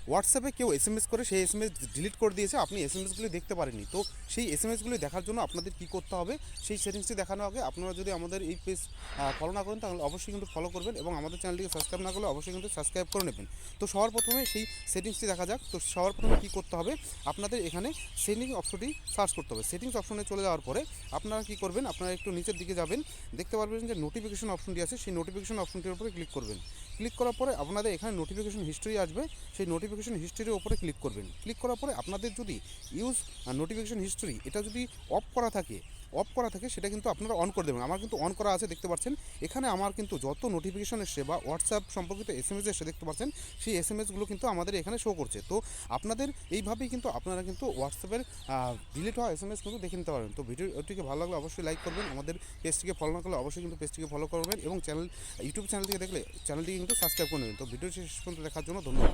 হোয়াটসঅ্যাপে কেউ এসএমএস করে সেই এসএমএস ডিলিট করে দিয়েছে, আপনি এসএমএসগুলি দেখতে পারেননি। তো সেই এসএমএসগুলি দেখার জন্য আপনাদের কী করতে হবে, সেই সেটিংসটি দেখানো আগে আপনারা যদি আমাদের এই পেজ ফলো না করেন তাহলে অবশ্যই কিন্তু ফলো করবেন, এবং আমাদের চ্যানেলটিকে সাবস্ক্রাইব না করলে অবশ্যই কিন্তু সাবস্ক্রাইব করে নেবেন। তো সবার প্রথমে সেই সেটিংসটি দেখা যাক। তো সবার প্রথমে কী করতে হবে, আপনাদের এখানে সেটিংস অপশনটি সার্চ করতে হবে। সেটিংস অপশনে চলে যাওয়ার পরে আপনারা কী করবেন, আপনারা একটু নিচের দিকে যাবেন, দেখতে পারবেন যে নোটিফিকেশন অপশনটি আছে, সেই নোটিফিকেশন অপশনটির উপরে ক্লিক করবেন। ক্লিক করার পরে আপনাদের এখানে নোটিফিকেশন হিস্ট্রি আসবে, সেই নোটিফিকেশন হিস্ট্রির উপরে ক্লিক করবেন। ক্লিক করার পরে আপনাদের যদি ইউজ নোটিফিকেশন হিস্ট্রি এটা যদি অফ করা থাকে সেটা কিন্তু আপনারা অন করে দেবেন। আমার কিন্তু অন করা আছে, দেখতে পাচ্ছেন এখানে আমার কিন্তু যত নোটিফিকেশন এসছে বা হোয়াটসঅ্যাপ সম্পর্কিত এসএমএস এসে দেখতে পাচ্ছেন, সেই এসএমএসগুলো কিন্তু আমাদের এখানে শো করছে। তো আপনাদের এইভাবেই কিন্তু আপনারা কিন্তু হোয়াটসঅ্যাপের ডিলিট হওয়া এসএমএস কিন্তু দেখে নিতে পারবেন। তো ভিডিওটিকে ভালো লাগলে অবশ্যই লাইক করবেন, আমাদের পেজটিকে ফলো না করলে অবশ্যই কিন্তু পেজটিকে ফলো করবেন, এবং ইউটিউব চ্যানেল থেকে দেখলে চ্যানেলটিকে কিন্তু সাবস্ক্রাইব করে নেবেন। তো ভিডিও শেষ পর্যন্ত দেখার জন্য ধন্যবাদ।